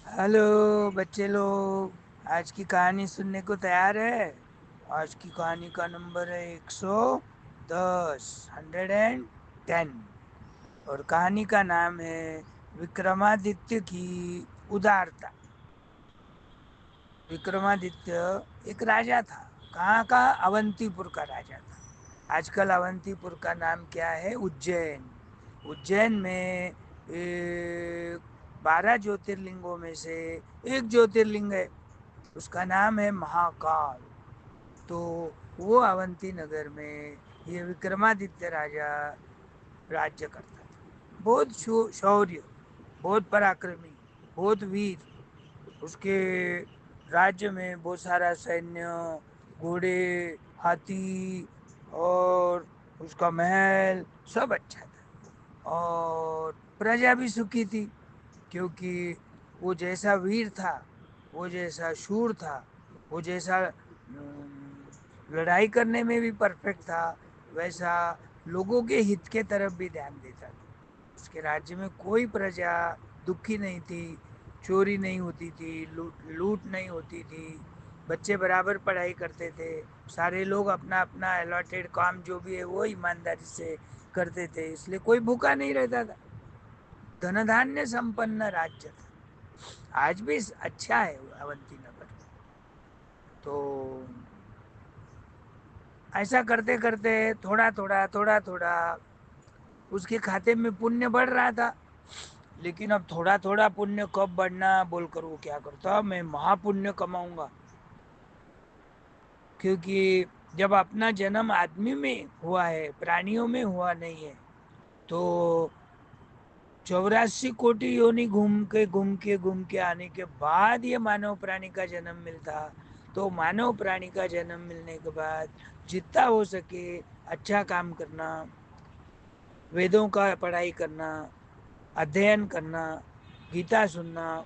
Hello बच्चे लोग, आज की कहानी सुनने को तैयार है। आज की कहानी का नंबर है 110, 110। और कहानी का नाम है विक्रमादित्य की उदारता। विक्रमादित्य एक राजा था। कहाँ का? अवंतीपुर का राजा था। आजकल अवंतीपुर का नाम क्या है? उज्जैन। उज्जैन में 12 ज्योतिर्लिंगों में से एक ज्योतिर्लिंग है, उसका नाम है महाकाल। तो वो अवंती नगर में ये विक्रमादित्य राजा राज्य करता था। बहुत शौर्य, बहुत पराक्रमी, बहुत वीर। उसके राज्य में बहुत सारा सैन्य, घोड़े, हाथी, और उसका महल सब अच्छा था। और प्रजा भी सुखी थी, क्योंकि वो जैसा वीर था, वो जैसा शूर था, वो जैसा लड़ाई करने में भी परफेक्ट था, वैसा लोगों के हित के तरफ भी ध्यान देता था। उसके राज्य में कोई प्रजा दुखी नहीं थी, चोरी नहीं होती थी, लूट नहीं होती थी, बच्चे बराबर पढ़ाई करते थे, सारे लोग अपना अपना अलॉटेड काम जो भी है वो ईमानदारी से करते थे, इसलिए कोई भूखा नहीं रहता था। धन धान्य संपन्न राज्य था। आज भी अच्छा है अवंती नगर। तो ऐसा करते करते थोड़ा थोड़ा उसके खाते में पुण्य बढ़ रहा था। लेकिन अब थोड़ा थोड़ा पुण्य कब बढ़ना बोलकर वो क्या करता, मैं महापुण्य कमाऊंगा। क्योंकि जब अपना जन्म आदमी में हुआ है, प्राणियों में हुआ नहीं है, तो 84 कोटि योनि घूम के आने के बाद ये मानव प्राणी का जन्म मिलता। तो मानव प्राणी का जन्म मिलने के बाद जितना हो सके अच्छा काम करना, वेदों का पढ़ाई करना, अध्ययन करना, गीता सुनना,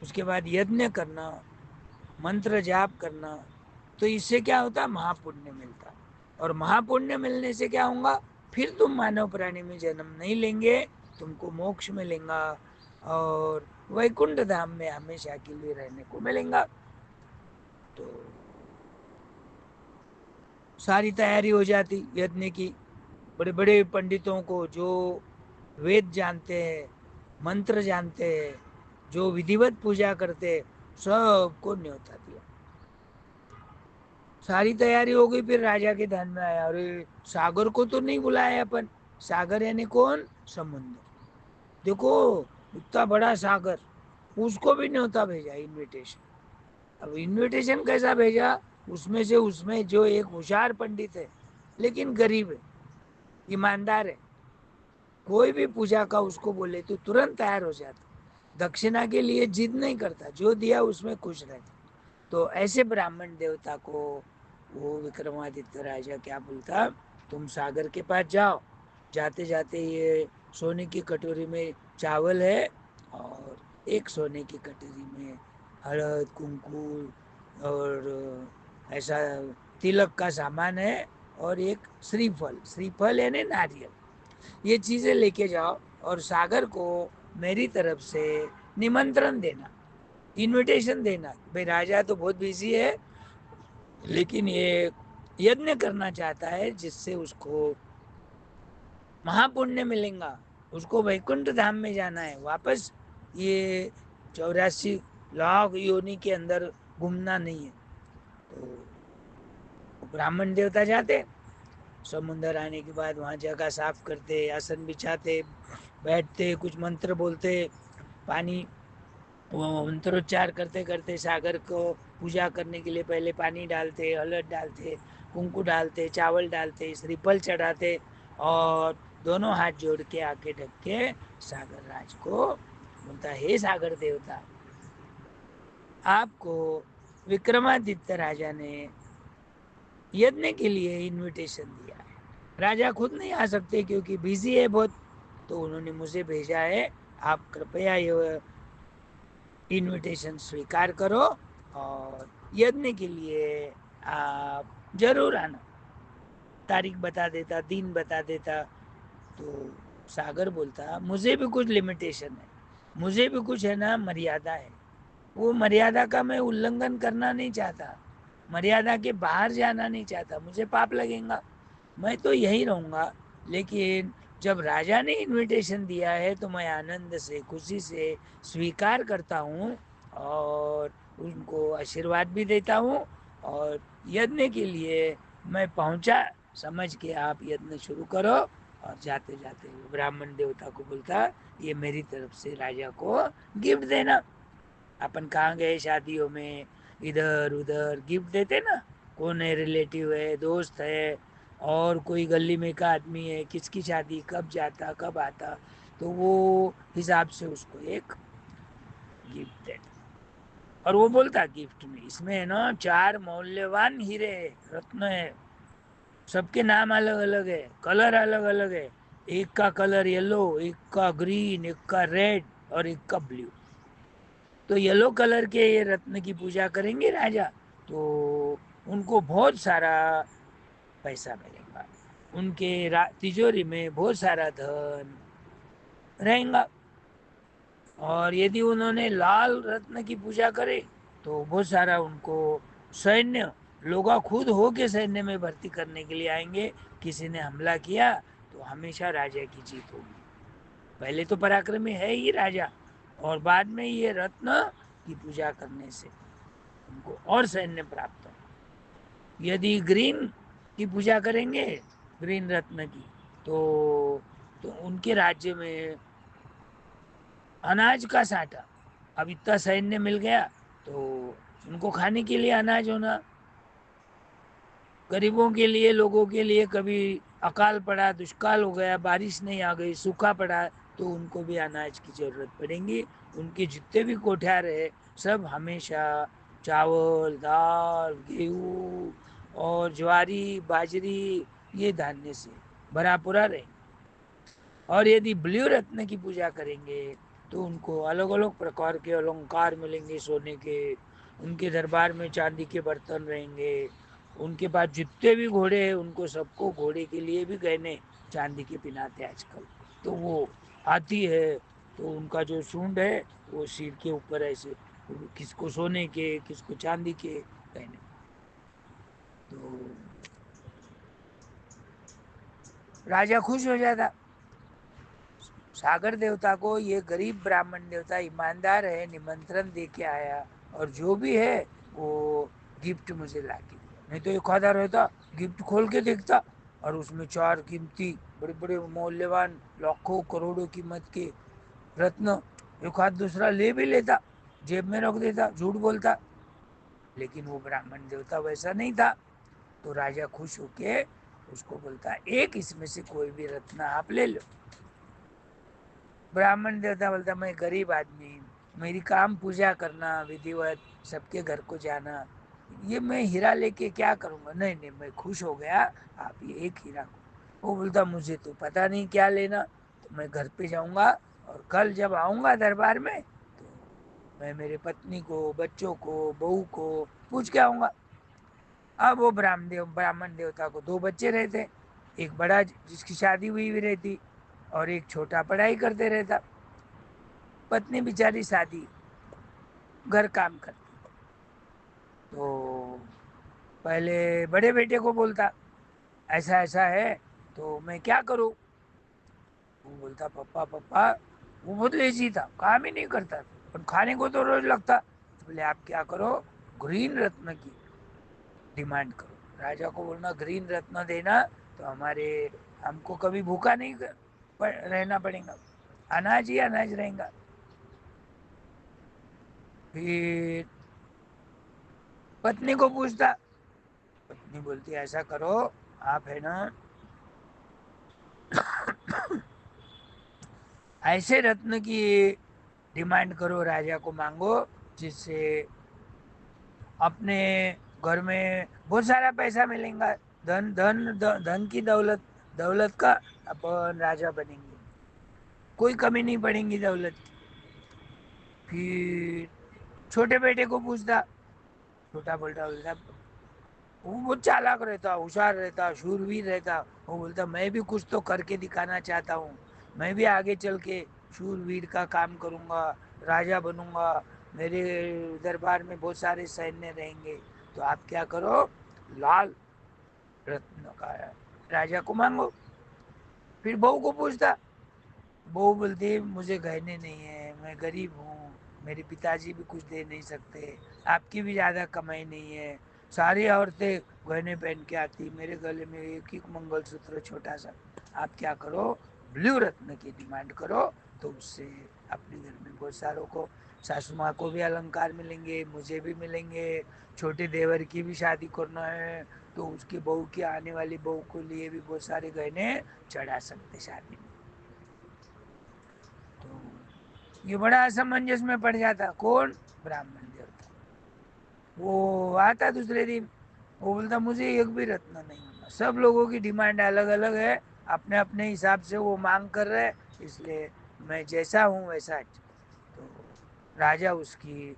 उसके बाद यज्ञ करना, मंत्र जाप करना। तो इससे क्या होता? महापुण्य मिलता। और महापुण्य मिलने से क्या होगा? फिर तुम मानव प्राणी में जन्म नहीं लेंगे, तुमको मोक्ष मिलेगा और वैकुंठ धाम में हमेशा के लिए रहने को मिलेगा। तो सारी तैयारी हो जाती यज्ञ की। बड़े बड़े पंडितों को, जो वेद जानते हैं, मंत्र जानते हैं, जो विधिवत पूजा करते हैं, सबको न्योता दिया। सारी तैयारी हो गई, फिर राजा के ध्यान में आया, अरे सागर को तो नहीं बुलाया अपन। सागर यानी कौन? समुद्र। देखो, इतना बड़ा सागर, उसको भी न्योता भेजा, इनविटेशन। अब इनविटेशन कैसा भेजा? उसमें जो एक होशियार पंडित है, लेकिन गरीब है, ईमानदार है, कोई भी पूजा का उसको बोले तो तुरंत तैयार हो जाता, दक्षिणा के लिए जिद नहीं करता, जो दिया उसमें खुश रहता। तो ऐसे ब्राह्मण देवता को वो विक्रमादित्य राजा क्या बोलता, तुम सागर के पास जाओ, जाते जाते ये सोने की कटोरी में चावल है, और एक सोने की कटोरी में हळद, कुंकू और ऐसा तिलक का सामान है, और एक श्रीफल, श्रीफल यानी नारियल, ये चीजें लेके जाओ और सागर को मेरी तरफ से निमंत्रण देना, इनविटेशन देना। भाई राजा तो बहुत बिजी है, लेकिन ये यज्ञ करना चाहता है जिससे उसको महापुण्य मिलेगा, उसको वैकुंठ धाम में जाना है वापस। ये 84 लाख योनि के अंदर घूमना नहीं है। तो ब्राह्मण देवता जाते, समुंदर आने के बाद वहां जगह साफ करते, आसन बिछाते, बैठते, कुछ मंत्र बोलते, पानी, वो मंत्रोच्चार करते करते सागर को पूजा करने के लिए पहले पानी डालते, हलद डालते, कुंकू डालते, चावल डालते, श्रीफल चढ़ाते, और दोनों हाथ जोड़ के आके ढक के सागर राज को बोलता, हे सागर देवता, आपको विक्रमादित्य राजा ने यज्ञ के लिए इनविटेशन दिया है। राजा खुद नहीं आ सकते क्योंकि बिजी है बहुत, तो उन्होंने मुझे भेजा है, आप कृपया ये इनविटेशन स्वीकार करो, और यज्ञ के लिए आप जरूर आना। तारीख बता देता, दिन बता देता। तो सागर बोलता, मुझे भी कुछ लिमिटेशन है, मुझे भी कुछ है ना मर्यादा है, वो मर्यादा का मैं उल्लंघन करना नहीं चाहता, मर्यादा के बाहर जाना नहीं चाहता, मुझे पाप लगेगा, मैं तो यही रहूँगा। लेकिन जब राजा ने इनविटेशन दिया है तो मैं आनंद से खुशी से स्वीकार करता हूँ और उनको आशीर्वाद भी देता हूँ। और यज्ञ के लिए मैं पहुँचा, समझ के आप यज्ञ शुरू करो। और जाते जाते वो ब्राह्मण देवता को बोलता, ये मेरी तरफ से राजा को गिफ्ट देना। अपन कहाँ गए शादियों में, इधर उधर गिफ्ट देते ना, कौन है, रिलेटिव है, दोस्त है, और कोई गली में का आदमी है, किसकी शादी कब जाता कब आता, तो वो हिसाब से उसको एक गिफ्ट देता। और वो बोलता गिफ्ट में इसमें है ना 4 मौल्यवान हीरे है, रत्न है, सबके नाम अलग अलग है, कलर अलग अलग है, एक का कलर येलो, एक का ग्रीन, एक का रेड और एक का ब्लू। तो येलो कलर के ये रत्न की पूजा करेंगे राजा, तो उनको बहुत सारा पैसा मिलेगा, उनके तिजोरी में बहुत सारा धन रहेगा। और यदि उन्होंने लाल रत्न की पूजा करे तो बहुत सारा उनको सैन्य, लोग खुद होके सैन्य में भर्ती करने के लिए आएंगे। किसी ने हमला किया तो हमेशा राजा की जीत होगी। पहले तो पराक्रमी है ही राजा, और बाद में ये रत्न की पूजा करने से उनको और सैन्य प्राप्त हो। यदि ग्रीन की पूजा करेंगे, ग्रीन रत्न की, तो उनके राज्य में अनाज का साटा, अब इतना सैन्य मिल गया तो उनको खाने के लिए अनाज होना, गरीबों के लिए, लोगों के लिए कभी अकाल पड़ा, दुष्काल हो गया, बारिश नहीं आ गई, सूखा पड़ा, तो उनको भी अनाज की जरूरत पड़ेगी। उनके जितने भी कोठार है सब हमेशा चावल दाल गेहूँ और ज्वारी बाजरी, ये धान्य से भरा पूरा रहे। और यदि ब्लू रत्न की पूजा करेंगे तो उनको अलग अलग प्रकार के अलंकार मिलेंगे सोने के, उनके दरबार में चांदी के बर्तन रहेंगे, उनके पास जितने भी घोड़े हैं उनको सबको घोड़े के लिए भी गहने चांदी के पहनाते आजकल। तो वो हाथी है तो उनका जो सूंड है वो सिर के ऊपर ऐसे, किसको सोने के किसको चांदी के गहने। तो राजा खुश हो जाता। सागर देवता को ये गरीब ब्राह्मण देवता ईमानदार है, निमंत्रण दे के आया, और जो भी है वो गिफ्ट मुझे ला के दिया। नहीं तो एक आधा रहता, गिफ्ट खोल के देखता और उसमें 4 कीमती बड़े बड़े मौल्यवान लाखों करोड़ों कीमत के रत्न, एक हाथ दूसरा ले भी लेता, जेब में रख देता, झूठ बोलता। लेकिन वो ब्राह्मण देवता वैसा नहीं था। तो राजा खुश होके उसको बोलता, एक इसमें से कोई भी रत्न आप ले लो। ब्राह्मण देवता बोलता, मैं गरीब आदमी, मेरी काम पूजा करना विधिवत, सबके घर को जाना, ये मैं हीरा लेके क्या करूंगा, नहीं नहीं मैं खुश हो गया, आप ये एक हीरा को। वो बोलता, मुझे तो पता नहीं क्या लेना, तो मैं घर पे जाऊंगा और कल जब आऊंगा दरबार में तो मैं मेरे पत्नी को बच्चों को बहू को पूछ के आऊंगा। अब वो ब्राह्मण देवता को 2 बच्चे रहते, एक बड़ा जिसकी शादी हुई भी रहती और एक छोटा पढ़ाई करते रहता। पत्नी बेचारी शादी, घर काम करती। तो पहले बड़े बेटे को बोलता, ऐसा ऐसा है तो मैं क्या करूं। वो बोलता, पप्पा पप्पा, वो बहुत लेजी था, काम ही नहीं करता था, और खाने को तो रोज लगता। तो बोले, आप क्या करो, ग्रीन रत्न की डिमांड करो। राजा को बोलना ग्रीन रत्न देना, तो हमारे हमको कभी भूखा नहीं रहना पड़ेगा, अनाज ही अनाज रहेगा। फिर पत्नी को पूछता, पत्नी बोलती, ऐसा करो, आप है ना ऐसे रत्न की डिमांड करो, राजा को मांगो, जिससे अपने घर में बहुत सारा पैसा मिलेगा, धन की दौलत, दौलत का अपन राजा बनेंगे, कोई कमी नहीं पड़ेगी दौलत की। फिर छोटे बेटे को पूछता, छोटा बोलता बोलता, वो बहुत चालाक रहता, होशियार रहता, शूरवीर रहता। वो बोलता, मैं भी कुछ तो करके दिखाना चाहता हूँ, मैं भी आगे चल के शूरवीर का काम करूँगा, राजा बनूँगा, मेरे दरबार में बहुत सारे सैन्य रहेंगे। तो आप क्या करो, लाल रत्न का राजा को मांगो। फिर बहू को पूछता, बहू बोलती मुझे गहने नहीं है, मैं गरीब हूँ, मेरे पिताजी भी कुछ दे नहीं सकते, आपकी भी ज़्यादा कमाई नहीं है, सारी औरतें गहने पहन के आती, मेरे गले में एक ही मंगलसूत्र छोटा सा। आप क्या करो, ब्लू रत्न की डिमांड करो, तो उससे अपने घर में बहुत सारों को, सासू माँ को भी अलंकार मिलेंगे, मुझे भी मिलेंगे, छोटे देवर की भी शादी करना है तो उसकी बहू की, आने वाली बहू को लिए भी बहुत सारे गहने चढ़ा सकते शादी में। तो ये बड़ा असमंजस में पड़ जाता। कौन? ब्राह्मण देवता। वो आता दूसरे दिन, वो बोलता मुझे एक भी रत्न नहीं मिला, सब लोगों की डिमांड अलग अलग है, अपने अपने हिसाब से वो मांग कर रहे, इसलिए मैं जैसा हूँ वैसा। तो राजा उसकी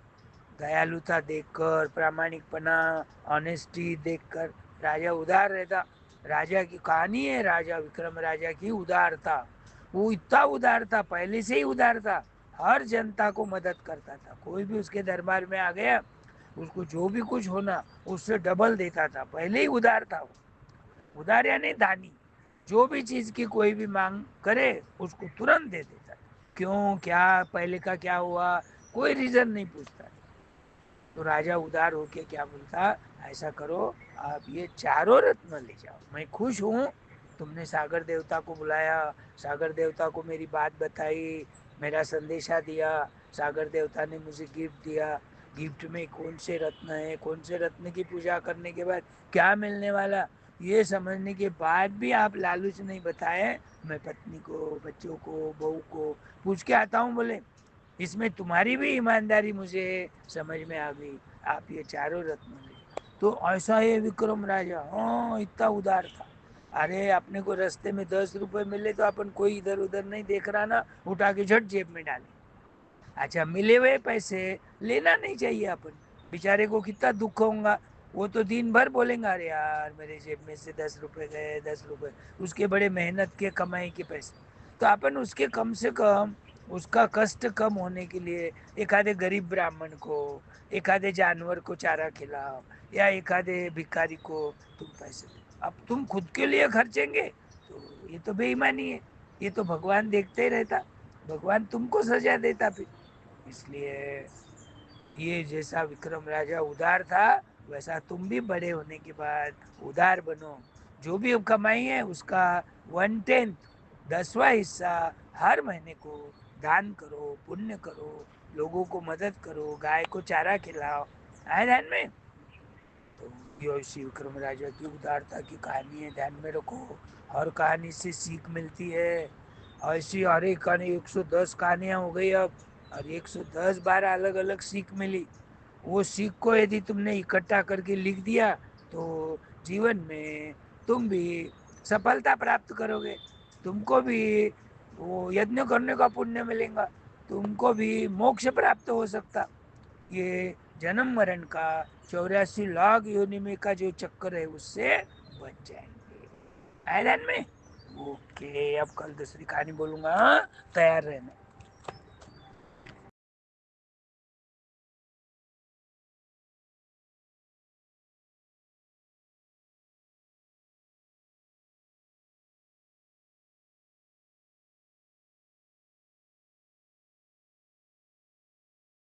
दयालुता देखकर, प्रामाणिकपना, ऑनेस्टी देखकर राजा उदार रहता। राजा की कहानी है, राजा विक्रम राजा की उदारता। वो इतना उदार था, पहले से ही उदार था, हर जनता को मदद करता था। कोई भी उसके दरबार में आ गया, उसको जो भी कुछ होना उससे डबल देता था, पहले ही उदार था वो। उदार यानी दानी, जो भी चीज की कोई भी मांग करे उसको तुरंत दे देता। क्यों, क्या, पहले का क्या हुआ, कोई रीजन नहीं पूछता। तो राजा उदार होके क्या बोलता, ऐसा करो, आप ये चारों रत्न ले जाओ, मैं खुश हूँ, तुमने सागर देवता को बुलाया, सागर देवता को मेरी बात बताई, मेरा संदेशा दिया, सागर देवता ने मुझे गिफ्ट दिया, गिफ्ट में कौन से रत्न है, कौन से रत्न की पूजा करने के बाद क्या मिलने वाला, ये समझने के बाद भी आप लालच नहीं बताए, मैं पत्नी को, बच्चों को, बहू को पूछ के आता हूँ, बोले इसमें तुम्हारी भी ईमानदारी मुझे समझ में आ गई, आप ये चारों रत्न ले। तो ऐसा है विक्रम राजा, हाँ इतना उदार था। अरे अपने को रास्ते में 10 रुपए मिले तो अपन कोई इधर उधर नहीं देख रहा ना, उठा के झट जेब में डाले। अच्छा, मिले हुए पैसे लेना नहीं चाहिए अपन, बेचारे को कितना दुख होगा। वो तो दिन भर बोलेंगे अरे यार मेरे जेब में से 10 रुपए गए, 10 रुपए, उसके बड़े मेहनत के कमाई के पैसे। तो अपन उसके कम से कम, उसका कष्ट कम होने के लिए एक आधे गरीब ब्राह्मण को, एक आधे जानवर को चारा खिलाओ, या एक आधे भिखारी को तुम पैसे दो। अब तुम खुद के लिए खर्चेंगे तो ये तो बेईमानी है, ये तो भगवान देखते ही रहता, भगवान तुमको सजा देता फिर। इसलिए ये जैसा विक्रम राजा उदार था, वैसा तुम भी बड़े होने के बाद उदार बनो। जो भी कमाई है उसका 1/10, 10वां हिस्सा हर महीने को दान करो, पुण्य करो, लोगों को मदद करो, गाय को चारा खिलाओ। आए ध्यान में। तो ये श्री विक्रम राजा की उदारता की कहानी है, ध्यान में रखो। हर कहानी से सीख मिलती है। ऐसी हर एक कहानी 110 कहानियां हो गई अब, और 110 बार अलग अलग सीख मिली। वो सीख को यदि तुमने इकट्ठा करके लिख दिया तो जीवन में तुम भी सफलता प्राप्त करोगे, तुमको भी वो यज्ञ करने का पुण्य मिलेगा, तुमको भी मोक्ष प्राप्त हो सकता। ये जन्म मरण का 84 लाख योनि में का जो चक्कर है उससे बच जाएंगे। आयरन में। ओके, अब कल दूसरी कहानी बोलूंगा, हाँ? तैयार रहना।